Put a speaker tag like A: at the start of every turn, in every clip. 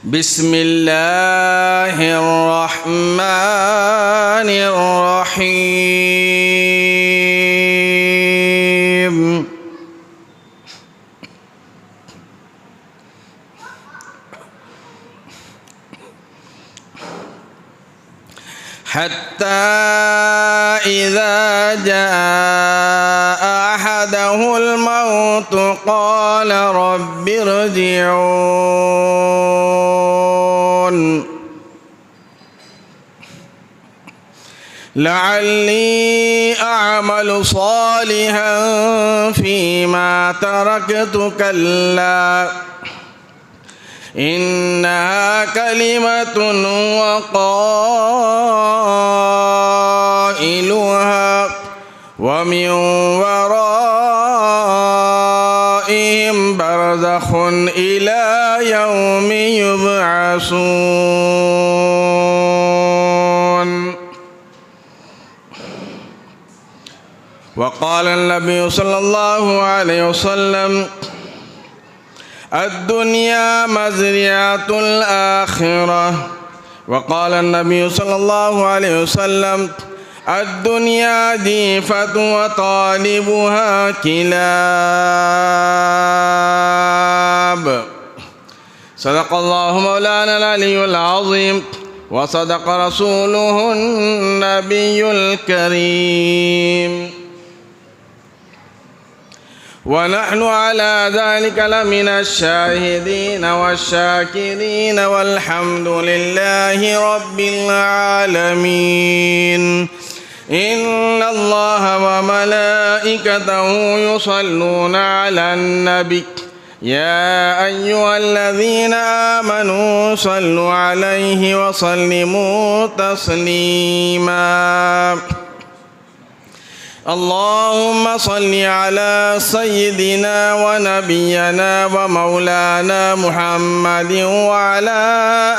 A: बिस्मिल्लाहिर्रहमानिर्रहीम। हत्ता इज़ा जाअ अहदहुल मौत क़ाल रब्बिरजिऊन लअल्ली अअमलु सालिहन फ़ीमा तरकतु कल्ला इन्नहा कलिमतुन वक़ाइलुहा वमिन वराइहिम बरज़ख़ुन इला यौमि युबअसून। वक़ाल नबी सल्लल्लाहु अलैहि वसल्लम अद्दुनिया मज़रिअतुल आखिरह। वक़ाल नबी सल्लल्लाहु अलैहि वसल्लम अद्दुनिया जीफ़तुन व तालिबुहा किलाब। सदक़ल्लाहु मौलाना अल-अलियुल अज़ीम व सदक़ रसूलुहुन नबियुल करीम व नहनु अला ज़ालिका लमिनश शाहिदीन वश्शाकिरीन वल्हम्दुलिल्लाहि रब्बिल आलमीन। इन्नल्लाह व मलाइकतहु युसल्लूना अलन नबी या अय्युहल्लज़ीना आमनू सल्लु अलैहि व सल्लिमू तस्लीमा। अल्लाहुम्मा सल्लि अला सय्यिदिना व नबियना व मौलाना मुहम्मदिन व अला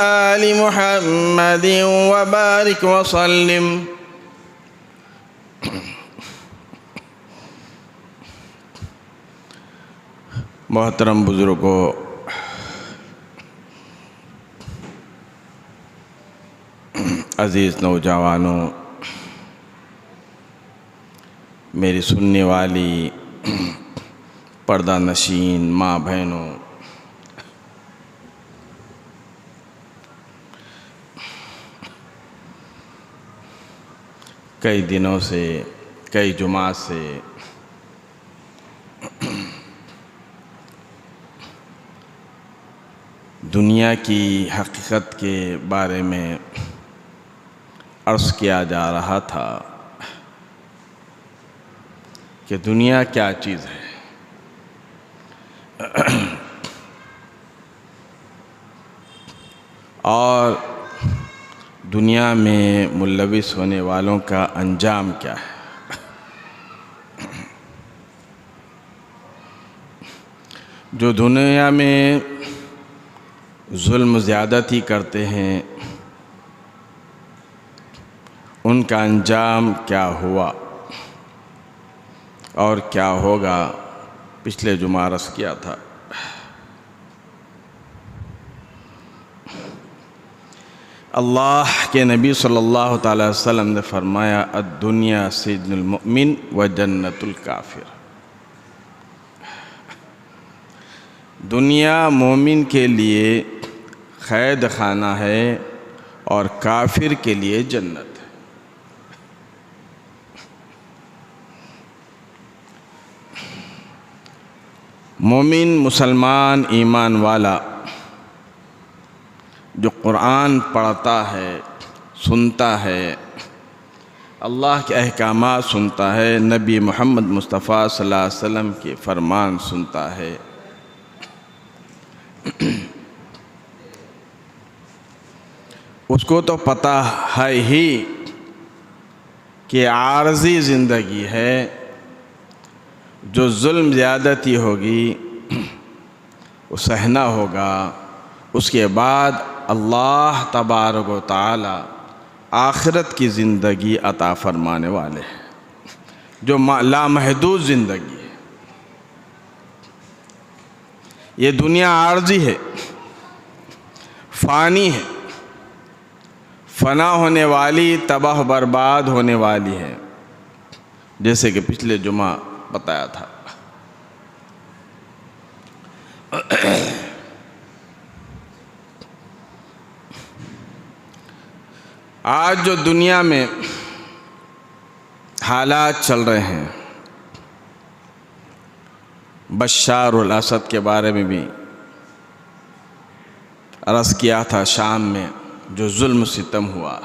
A: आलि मुहम्मदिन व बारिक व सल्लिम। मोहतरम बुजुर्गों, अज़ीज़ नौजवानों, मेरी सुनने वाली पर्दा नशीन माँ बहनों, कई दिनों से, कई जुमा से दुनिया की हकीकत के बारे में अर्ज़ किया जा रहा था कि दुनिया क्या चीज़ है। और दुनिया में मुल्लविस होने वालों का अंजाम क्या है। जो दुनिया में जुल्म ज़्यादती करते हैं उनका अंजाम क्या हुआ और क्या होगा, पिछले जुमा अर्ज़ किया था। अल्लाह के नबी सल्लल्लाहु अलैहि वसल्लम ने फरमाया अद्दुनिया सिज्नुल मुमिन व जन्नतुल काफिर। दुनिया मोमिन के लिए क़ैद खाना है और काफिर के लिए जन्नत है। मोमिन मुसलमान ईमान वाला जो कुरान पढ़ता है, सुनता है, अल्लाह के अहकामात सुनता है, नबी मोहम्मद मुस्तफ़ा सल्लल्लाहु अलैहि वसल्लम के फरमान सुनता है, उसको तो पता है ही कि आर्ज़ी ज़िंदगी है, जो जुल्म ज़्यादती होगी वो सहना होगा। उसके बाद अल्लाह तबारक व तआला आखिरत की ज़िंदगी अता फरमाने वाले हैं, जो लामहदूद ज़िंदगी है। ये दुनिया आर्ज़ी है, फ़ानी है, फ़ना होने वाली, तबाह बर्बाद होने वाली है, जैसे कि पिछले जुमा बताया था। आज जो दुनिया में हालात चल रहे हैं, बशार अल असद के बारे में भी अर्ज़ किया था, शाम में जो जुल्म सितम हुआ,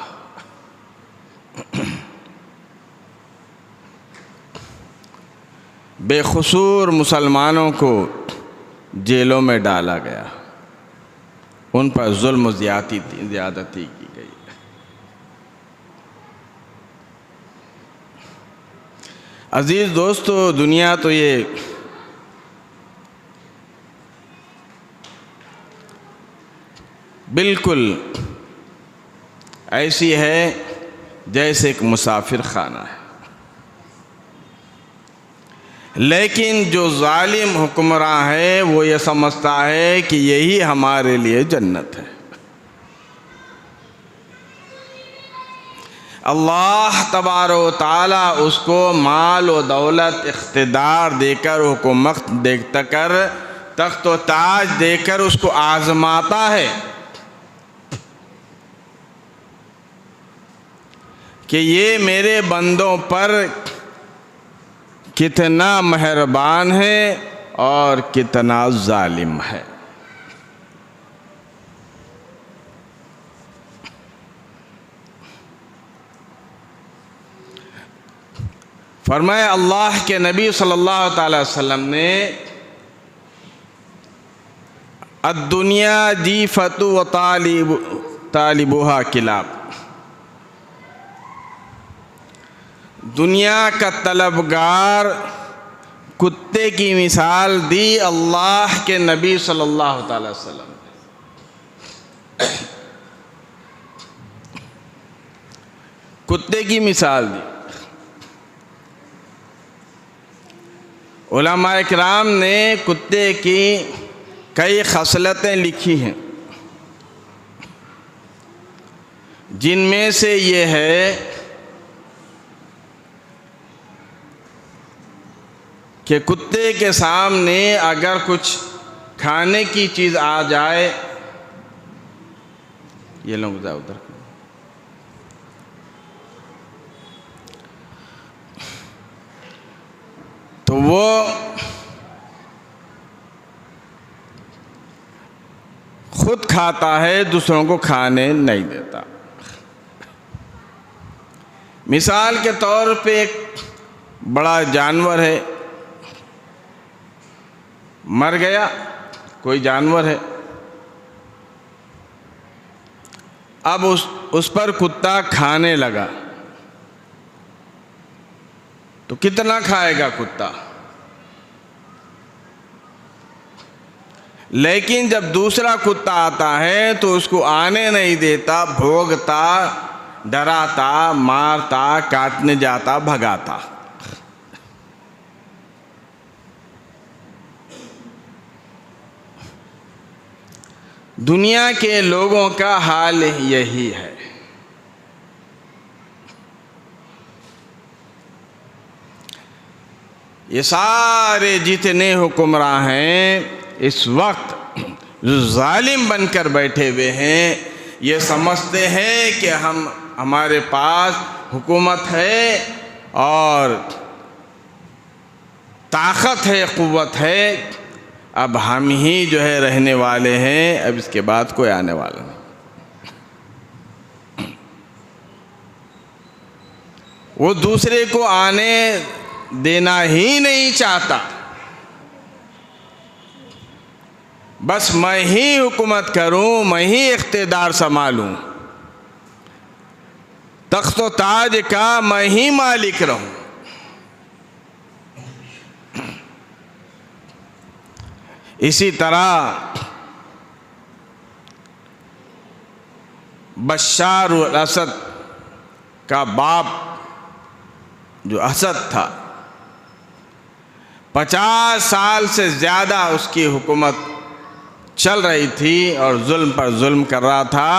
A: बेखसूर मुसलमानों को जेलों में डाला गया, उन पर जुल्म ज़्यादती की गई। अज़ीज़ दोस्तों, दुनिया तो ये बिल्कुल ऐसी है जैसे एक मुसाफिर खाना है, लेकिन जो जालिम हुक्मरान है वो ये समझता है कि यही हमारे लिए जन्नत है। अल्लाह तबारो ताला उसको माल व दौलत, इख्तिदार देकर, हुकूमत देकर, तख्त व ताज देकर उसको आजमाता है कि ये मेरे बंदों पर कितना मेहरबान है और कितना जालिम है। फरमाया अल्लाह के नबी सल्लल्लाहु अलैहि वसल्लम ने, अद्दुनिया जीफतु व तालिबुहा किलाब, दुनिया का तलबगार कुत्ते की मिसाल दी अल्लाह के नबी सल्लल्लाहु अलैहि वसल्लम। कुत्ते की मिसाल दी। उलमाए किराम ने कुत्ते की कई खसलतें लिखी हैं, जिनमें से ये है कि कुत्ते के सामने अगर कुछ खाने की चीज़ आ जाए, ये लोग जाओ उधर, तो वो खुद खाता है, दूसरों को खाने नहीं देता। मिसाल के तौर पे एक बड़ा जानवर है, मर गया, कोई जानवर है, अब उस पर कुत्ता खाने लगा, तो कितना खाएगा कुत्ता? लेकिन जब दूसरा कुत्ता आता है तो उसको आने नहीं देता, भोंकता, डराता, मारता, काटने जाता, भगाता। दुनिया के लोगों का हाल यही है। ये सारे जितने हुक्मरान हैं इस वक्त जो जालिम बनकर बैठे हुए हैं, ये समझते हैं कि हमारे पास हुकूमत है और ताकत है, क़ुव्वत है, अब हम ही जो है रहने वाले हैं, अब इसके बाद कोई आने वाला नहीं। वो दूसरे को आने देना ही नहीं चाहता, बस मैं ही हुकूमत करूं, मैं ही इख्तिदार संभालूं, तख्त व ताज का मैं ही मालिक रहूं। इसी तरह बशार अल असद का बाप जो असद था, 50 साल से ज़्यादा उसकी हुकूमत चल रही थी और जुल्म पर जुल्म कर रहा था।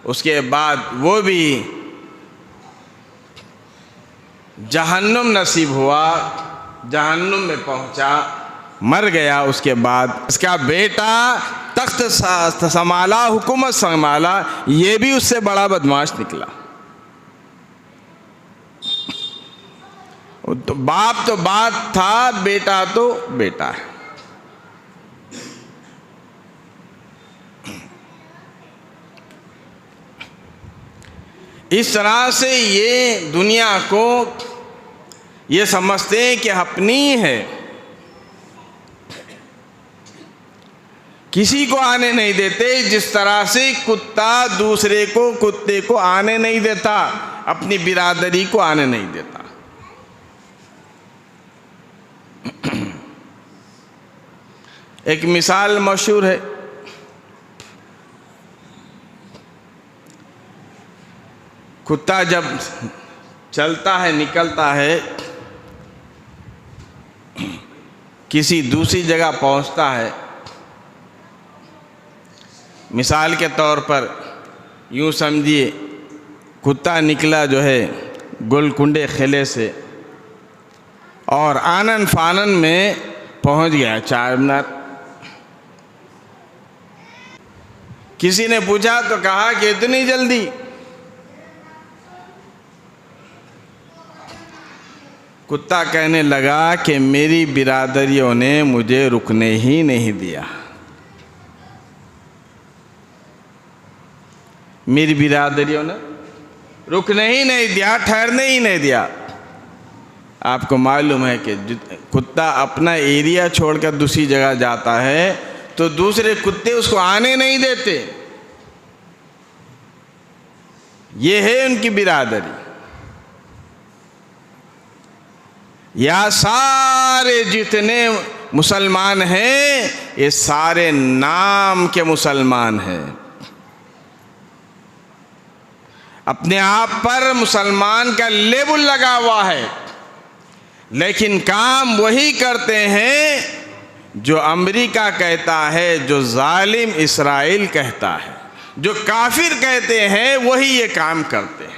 A: उसके बाद वो भी जहन्नुम नसीब हुआ, जहन्नुम में पहुंचा, मर गया। उसके बाद इसका बेटा तख्त संभाला, हुकूमत संभाला, ये भी उससे बड़ा बदमाश निकला। तो बाप तो बाप था, बेटा तो बेटा है। इस तरह से ये दुनिया को ये समझते हैं कि अपनी है, किसी को आने नहीं देते। जिस तरह से कुत्ता दूसरे को, कुत्ते को आने नहीं देता, अपनी बिरादरी को आने नहीं देता। एक मिसाल मशहूर है, कुत्ता जब चलता है, निकलता है, किसी दूसरी जगह पहुंचता है। मिसाल के तौर पर यूँ समझिए, कुत्ता निकला जो है गोलकुंडे किले से और आनन फानन में पहुंच गया चार मीनार। किसी ने पूछा तो कहा कि इतनी जल्दी? कुत्ता कहने लगा कि मेरी बिरादरियों ने मुझे रुकने ही नहीं दिया, मेरी बिरादरियों ने रुकने ही नहीं दिया, ठहरने ही नहीं दिया। आपको मालूम है कि कुत्ता अपना एरिया छोड़कर दूसरी जगह जाता है तो दूसरे कुत्ते उसको आने नहीं देते। ये है उनकी बिरादरी। या सारे जितने मुसलमान हैं, ये सारे नाम के मुसलमान हैं, अपने आप पर मुसलमान का लेबल लगा हुआ है, लेकिन काम वही करते हैं जो अमेरिका कहता है, जो जालिम इसराइल कहता है, जो काफिर कहते हैं, वही ये काम करते हैं।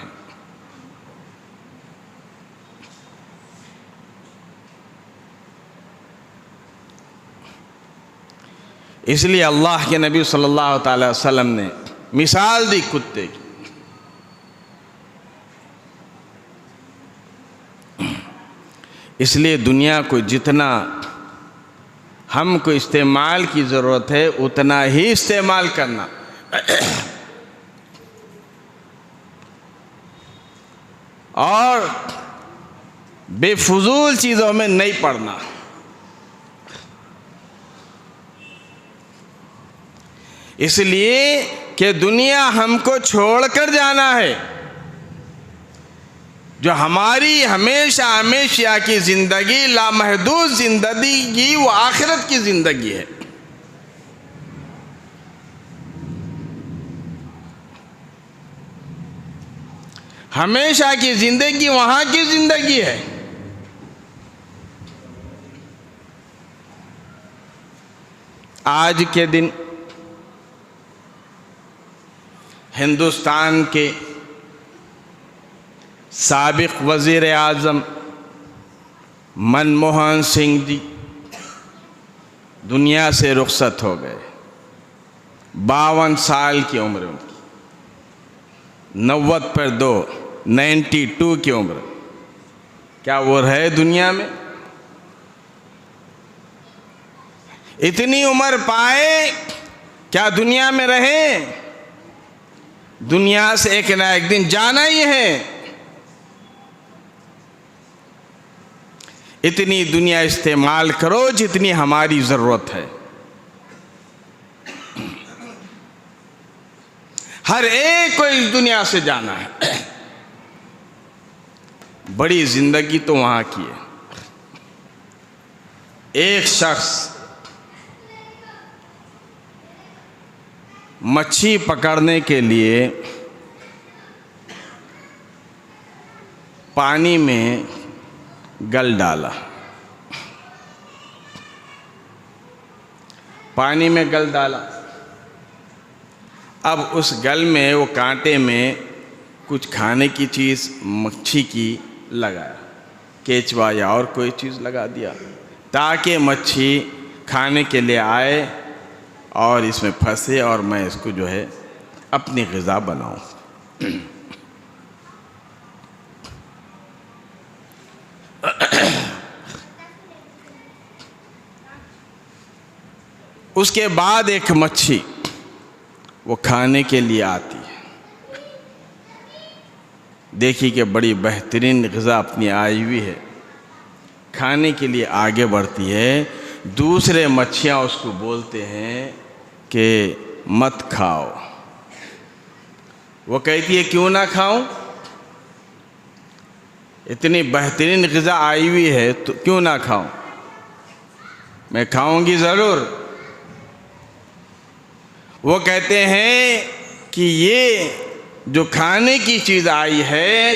A: इसलिए अल्लाह के नबी सल्लल्लाहु अलैहि वसल्लम ने मिसाल दी कुत्ते की। इसलिए दुनिया को जितना हमको इस्तेमाल की ज़रूरत है उतना ही इस्तेमाल करना, और बेफजूल चीज़ों में नहीं पड़ना। इसलिए कि दुनिया हमको छोड़कर जाना है। जो हमारी हमेशा हमेशा की ज़िंदगी, लामहदूद ज़िंदगी, वो आखिरत की ज़िंदगी है। हमेशा की ज़िंदगी वहाँ की ज़िंदगी है। आज के दिन हिंदुस्तान के साबिक वज़ीर आज़म मनमोहन सिंह जी दुनिया से रुखसत हो गए। 52 साल की उम्र उनकी, 90 पर 2, 92 की उम्र। क्या वो रहे दुनिया में? इतनी उम्र पाए, क्या दुनिया में रहे? दुनिया से एक ना एक दिन जाना ही है। इतनी दुनिया इस्तेमाल करो जितनी हमारी ज़रूरत है। हर एक को इस दुनिया से जाना है। बड़ी ज़िंदगी तो वहाँ की है। एक शख्स मच्छी पकड़ने के लिए पानी में गल डाला। पानी में गल डाला। अब उस गल में, वो कांटे में कुछ खाने की चीज़ मच्छी की लगाया, केचवा या और कोई चीज़ लगा दिया, ताकि मच्छी खाने के लिए आए और इसमें फंसे और मैं इसको जो है अपनी ग़िज़ा बनाऊं। उसके बाद एक मच्छी वो खाने के लिए आती है। देखिए कि बड़ी बेहतरीन ग़िज़ा अपनी आई हुई है, खाने के लिए आगे बढ़ती है। दूसरे मच्छियाँ उसको बोलते हैं कि मत खाओ। वो कहती है क्यों ना खाऊं, इतनी बेहतरीन ग़िज़ा आई हुई है तो क्यों ना खाऊं, मैं खाऊंगी ज़रूर। वो कहते हैं कि ये जो खाने की चीज़ आई है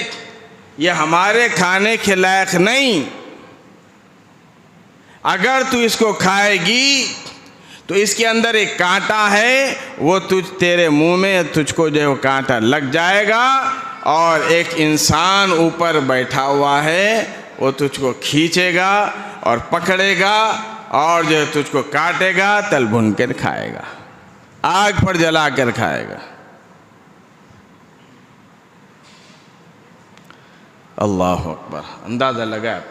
A: ये हमारे खाने के लायक नहीं, अगर तू इसको खाएगी तो इसके अंदर एक कांटा है, वो तेरे मुंह में तुझको जो है वो कांटा लग जाएगा और एक इंसान ऊपर बैठा हुआ है, वो तुझको खींचेगा और पकड़ेगा और जो है तुझको काटेगा, तल भुन कर खाएगा, आग पर जला कर खाएगा। अल्लाह अकबर। अंदाज़ा लगा।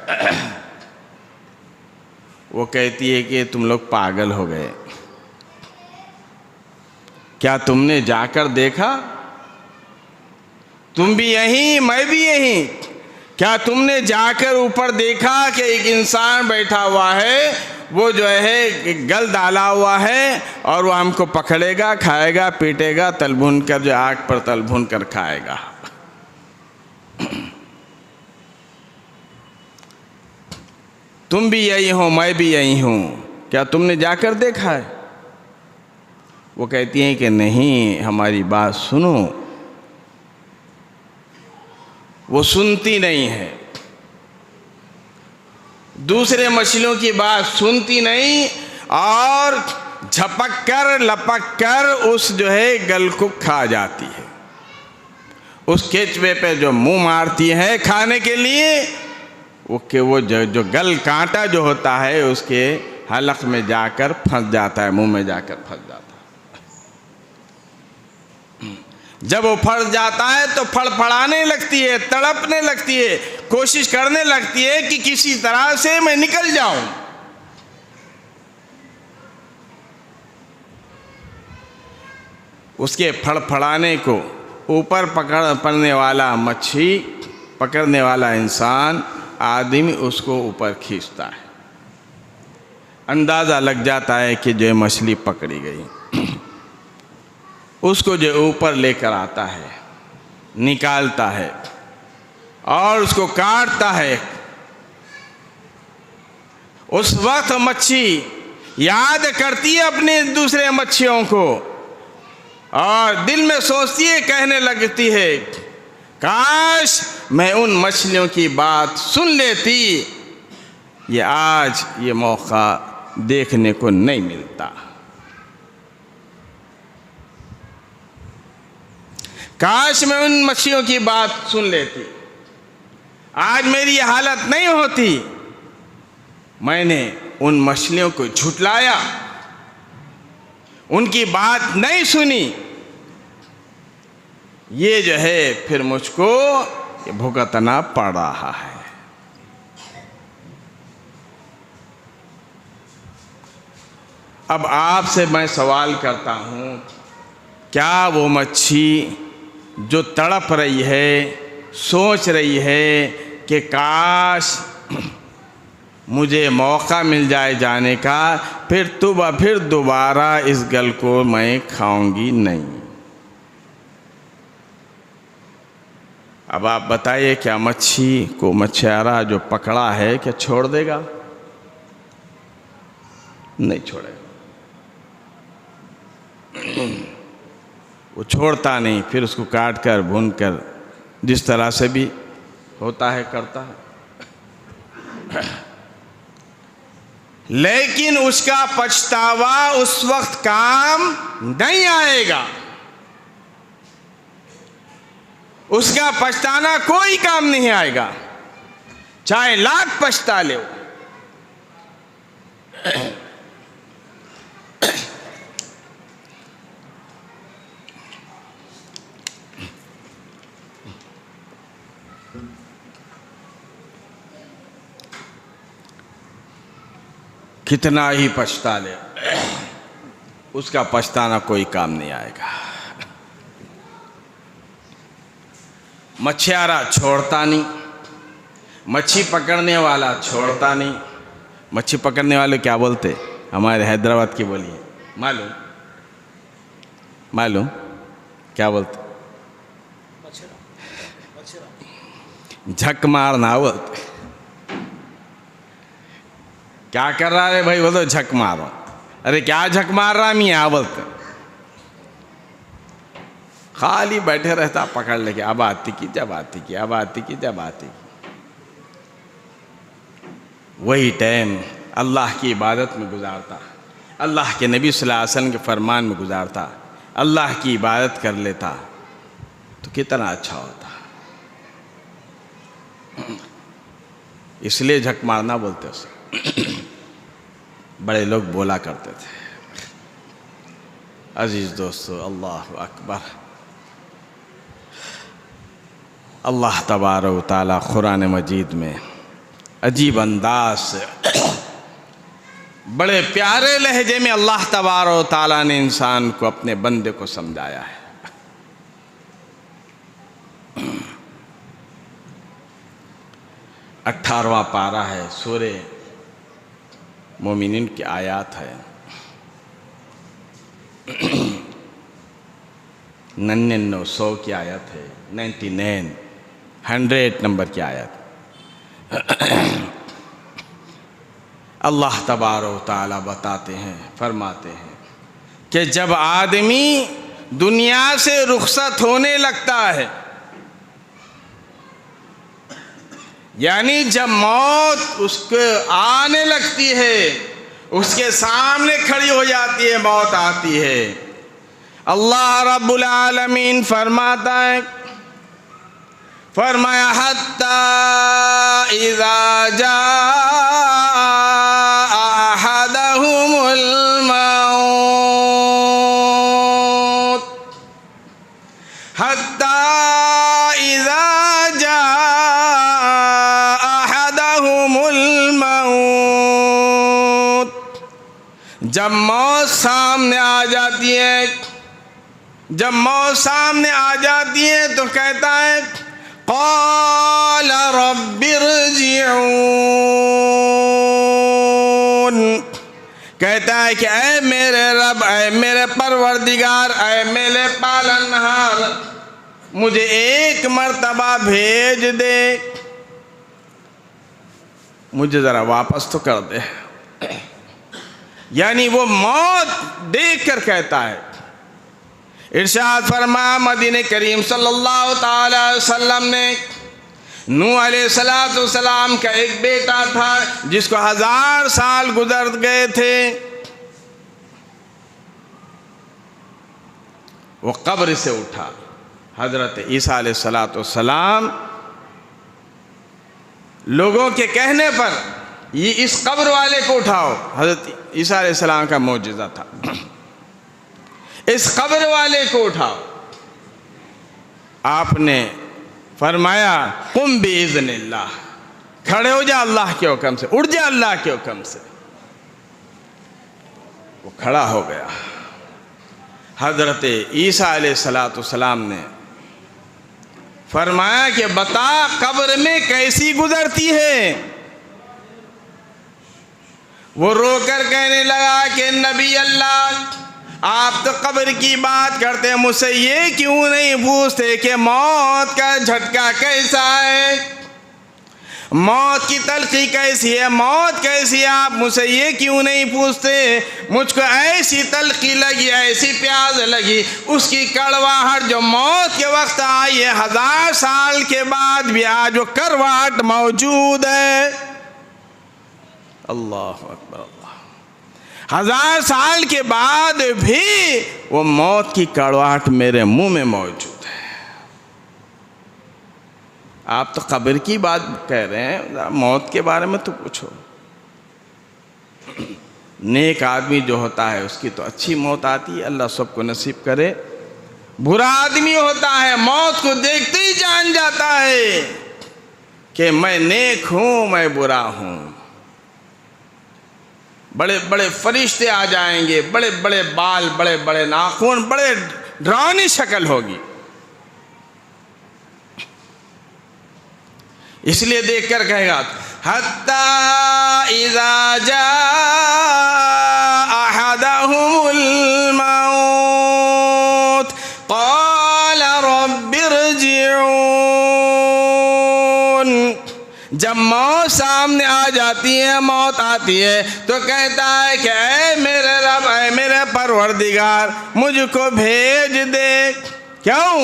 A: वो कहती है कि तुम लोग पागल हो गए, क्या तुमने जाकर देखा, तुम भी यहीं मैं भी यहीं, क्या तुमने जाकर ऊपर देखा कि एक इंसान बैठा हुआ है, वो जो है गल डाला हुआ है और वो हमको पकड़ेगा, खाएगा, पीटेगा, तल भुन कर जो आग पर तल भुन कर खाएगा। तुम भी यही हो, मैं भी यही हूँ, क्या तुमने जाकर देखा है? वो कहती हैं कि नहीं, हमारी बात सुनो। वो सुनती नहीं है, दूसरे मछलियों की बात सुनती नहीं और झपक कर लपक कर उस जो है गल को खा जाती है। उस केचवे पे जो मुंह मारती है खाने के लिए, वो जो गल कांटा जो होता है उसके हलक में जाकर फंस जाता है, मुंह में जाकर फंस जाता है। जब वो फंस जाता है तो फड़फड़ाने लगती है, तड़पने लगती है, कोशिश करने लगती है कि किसी तरह से मैं निकल जाऊं। उसके फड़फड़ाने को ऊपर पकड़ने वाला मच्छी, पकड़ने वाला इंसान, आदमी उसको ऊपर खींचता है। अंदाज़ा लग जाता है कि जो मछली पकड़ी गई। उसको जो ऊपर लेकर आता है, निकालता है और उसको काटता है। उस वक्त मच्छी याद करती है अपने दूसरे मच्छियों को और दिल में सोचती है, कहने लगती है, काश मैं उन मछलियों की बात सुन लेती, ये आज ये मौका देखने को नहीं मिलता। काश मैं उन मच्छलियों की बात सुन लेती, आज मेरी ये हालत नहीं होती। मैंने उन मछलियों को झुठलाया, उनकी बात नहीं सुनी, ये जो है फिर मुझको भुगतना पड़ रहा है। अब आपसे मैं सवाल करता हूँ, क्या वो मच्छी जो तड़प रही है, सोच रही है कि काश मुझे मौका मिल जाए जाने का, फिर दोबारा इस गल को मैं खाऊंगी नहीं। अब आप बताइए, क्या मच्छी को मछुआरा जो पकड़ा है क्या छोड़ देगा? नहीं छोड़ेगा। वो छोड़ता नहीं, फिर उसको काट कर भून कर जिस तरह से भी होता है करता है। लेकिन उसका पछतावा उस वक्त काम नहीं आएगा। उसका पछताना कोई काम नहीं आएगा, चाहे लाख पछता ले। कितना ही पछता ले, उसका पछताना कोई काम नहीं आएगा। मछियारा छोड़ता नहीं, मच्छी पकड़ने वाला छोड़ता नहीं। मच्छी पकड़ने वाले क्या बोलते, हमारे हैदराबाद की बोलिए, मालूम क्या बोलते? झक मारना बोलते। क्या कर रहा है भाई? वो तो झक मारो। अरे क्या झक मार रहा मियाँ बोलते। खाली बैठे रहता, पकड़ लेके अब आती की जब आती की, अब आती की जब आती की। वही टाइम अल्लाह की इबादत में गुजारता, अल्लाह के नबी सल्लल्लाहु अलैहि वसल्लम के फरमान में गुजारता, अल्लाह की इबादत कर लेता तो कितना अच्छा होता। इसलिए झक मारना बोलते उसे। बड़े लोग बोला करते थे। अजीज़ दोस्तों, अल्लाह अकबर। अल्लाह तबारक व तआला कुरान मजीद में अजीब अंदाज से बड़े प्यारे लहजे में अल्लाह तबारक व तआला ने इंसान को, अपने बंदे को समझाया है। 18वां पारा है, सूरे मोमिनीन की आयत है। 99 की आयत है, 99 100 नंबर की आयत। अल्लाह तबारक व तआला बताते हैं, फरमाते हैं कि जब आदमी दुनिया से रुखसत होने लगता है, यानी जब मौत उसके आने लगती है, उसके सामने खड़ी हो जाती है, मौत आती है, अल्लाह रब्बुल आलमीन फरमाता है, फरमाया हत्ता इज़ा जाअ अहदहुमुल मौत, हत्ता इज़ा जाअ अहदहुमुल मौत, जब मौत सामने आ जाती है, जब मौत सामने आ जाती है तो कहता है क़ाल रब्बिरजिऊन, कहता है कि ऐ मेरे रब, ऐ मेरे परवरदिगार, ऐ मेरे पालनहार, मुझे एक मर्तबा भेज दे, मुझे ज़रा वापस तो कर दे। यानी वो मौत देख कर कहता है। इरशाद फरमाया मदीने करीम सल्लल्लाहु ताला अलैहि वसल्लम ने, नूह अलैहिस्सलातु वस्सलाम का एक बेटा था जिसको 1000 साल गुजर गए थे। वो कब्र से उठा, हजरत ईसा अलैहिस्सलातु वस्सलाम लोगों के कहने पर ये इस कब्र वाले को उठाओ, हजरत ईसा अलैहिस्सलाम का मौजज़ा था, इस कब्र वाले को उठाओ। आपने फरमाया कुम बिइज़्निल्लाह, खड़े हो जा अल्लाह के हुक्म से, उठ जा अल्लाह के हुक्म से। वो खड़ा हो गया। हजरत ईसा अलैहिस्सलातु वस्सलाम ने फरमाया कि बता कब्र में कैसी गुजरती है। वो रोकर कहने लगा कि नबी अल्लाह, आप तो कब्र की बात करते हैं, मुझसे ये क्यों नहीं पूछते कि मौत का झटका कैसा है, मौत की तलखी कैसी है, मौत कैसी है, आप मुझसे ये क्यों नहीं पूछते। मुझको ऐसी तलखी लगी, ऐसी प्यास लगी, उसकी कड़वाहट जो मौत के वक्त आई है, 1000 साल के बाद भी आज वो करवाहट मौजूद है। अल्लाह अकबर, अल्लाह। 1000 साल के बाद भी वो मौत की कड़वाहट मेरे मुंह में मौजूद है। आप तो कब्र की बात कह रहे हैं, मौत के बारे में तो पूछो। नेक आदमी जो होता है उसकी तो अच्छी मौत आती है, अल्लाह सबको नसीब करे। बुरा आदमी होता है, मौत को देखते ही जान जाता है कि मैं नेक हूं, मैं बुरा हूं। बड़े बड़े फरिश्ते आ जाएंगे, बड़े बड़े बाल, बड़े बड़े नाखून, बड़े डरावनी शक्ल होगी। इसलिए देखकर कहेगा हत्ता इज़ा जाअ अहदहुमुल मौत क़ाल रब्बिरजिऊन। जब मौत सामने आ जाती है, मौत आती है, तो कहता है कि ऐ मेरे रब, ऐ मेरे परवरदिगार, मुझको भेज दे। क्यों?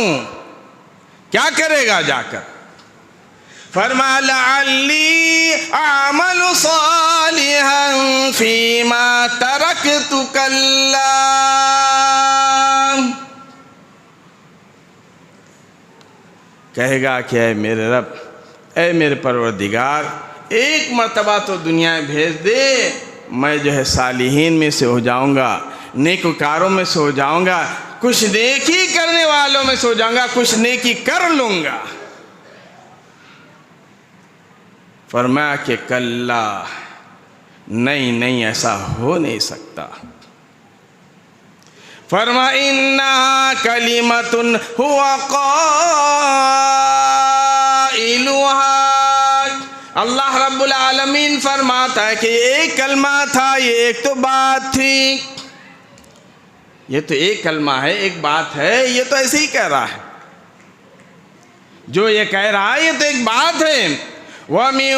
A: क्या करेगा जाकर? फरमा लअल्ली अअमलु सालिहन फीमा तरकतु कल्ला। कहेगा कि ऐ मेरे रब, ऐ मेरे परवरदिगार, एक मर्तबा तो दुनिया में भेज दे, मैं जो है सालिहीन में से हो जाऊंगा, नेककारों में से हो जाऊंगा, कुछ नेकी करने वालों में से हो जाऊंगा, कुछ नेकी कर लूंगा। फरमाया कि कल्ला, नहीं नहीं, ऐसा हो नहीं सकता। फरमा इन्ना कलिमतुन हुआ क़ाइलुहा। अल्लाह रब्बुल आलमीन फरमाता है कि एक कलमा था, ये एक तो बात थी, ये तो एक कलमा है, एक बात है, ये तो ऐसे ही कह रहा है। जो ये कह रहा है ये तो एक बात है। वमिन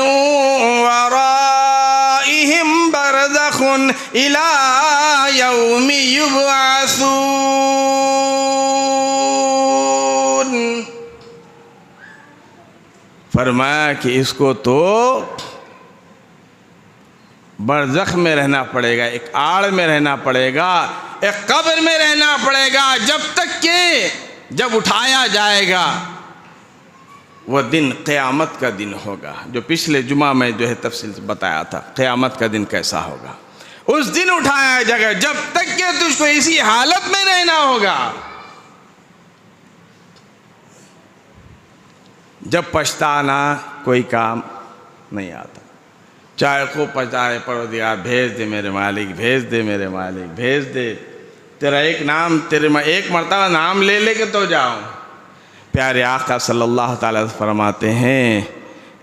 A: वराइहिम बरज़खुन इला यौमि युबअसून। फरमाया कि इसको तो बरज़ख में रहना पड़ेगा, एक आड़ में रहना पड़ेगा, एक कब्र में रहना पड़ेगा, जब तक कि जब उठाया जाएगा वह दिन क़यामत का दिन होगा, जो पिछले जुमा में जो है तफसील से बताया था क़यामत का दिन कैसा होगा। उस दिन उठाया जाएगा, जब तक कि तुझको इसी हालत में रहना होगा। जब पछताना कोई काम नहीं आता, चाहे को पछताए परवरदिगार भेज दे मेरे मालिक, भेज दे मेरे मालिक, भेज दे, तेरा एक नाम, तेरे एक मरतबा नाम ले लेके तो जाऊं। प्यारे आका सल्लल्लाहु अलैहि वसल्लम फरमाते हैं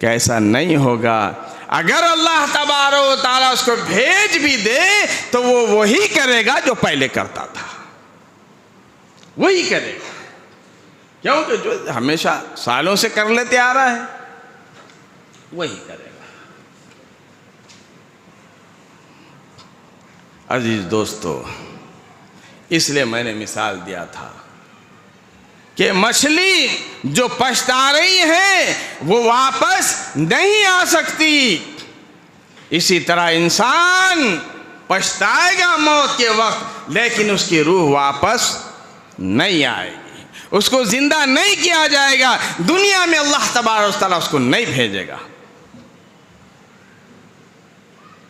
A: कि ऐसा नहीं होगा। अगर अल्लाह तबारक व तआला उसको भेज भी दे तो वो वही करेगा जो पहले करता था, वही करेगा। क्योंकि जो हमेशा सालों से कर लेते आ रहा है वही करेगा। अजीज दोस्तों, इसलिए मैंने मिसाल दिया था कि मछली जो पछता रही है वो वापस नहीं आ सकती। इसी तरह इंसान पछताएगा मौत के वक्त, लेकिन उसकी रूह वापस नहीं आएगी, उसको जिंदा नहीं किया जाएगा, दुनिया में अल्लाह तबारक व तआला उसको नहीं भेजेगा।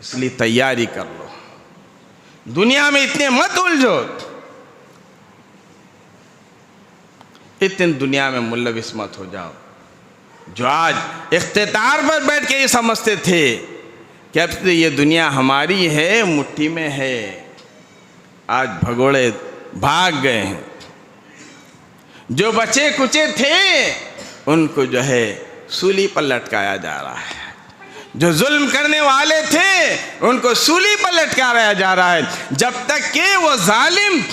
A: इसलिए तैयारी कर लो, दुनिया में इतने मत उलझो, इतने दुनिया में मुल्लविस मत हो जाओ। जो आज इख्तितार पर बैठ के ये समझते थे कि अब तो ये दुनिया हमारी है, मुट्ठी में है, आज भगोड़े भाग गए हैं। जो बचे कुचे थे उनको जो है सूली पर लटकाया जा रहा है, जो जुल्म करने वाले थे उनको सूली पर लटकाया जा रहा है। जब तक कि वो जालिम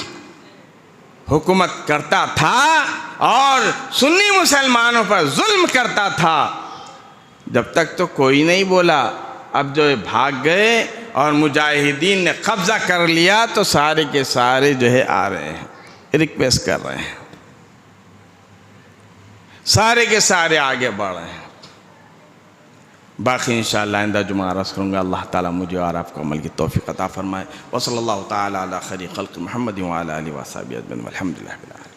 A: हुकूमत करता था और सुन्नी मुसलमानों पर जुल्म करता था, जब तक तो कोई नहीं बोला। अब जो भाग गए और मुजाहिदीन ने कब्जा कर लिया तो सारे के सारे जो है आ रहे हैं, रिक्वेस्ट कर रहे हैं, सारे के सारे आगे बढ़ रहे हैं। बाकी इंशाअल्लाह आइंदा जुमा अर्ज़ करूँगा। अल्लाह ताला मुझे और आपको अमल की तौफ़ीक़ अता फ़रमाए। व सल्लल्लाहु ताला अला खैरि ख़ल्क़ि मुहम्मद व अला आलिहि व अस्हाबिहि अजमईन। अल्हम्दुलिल्लाह।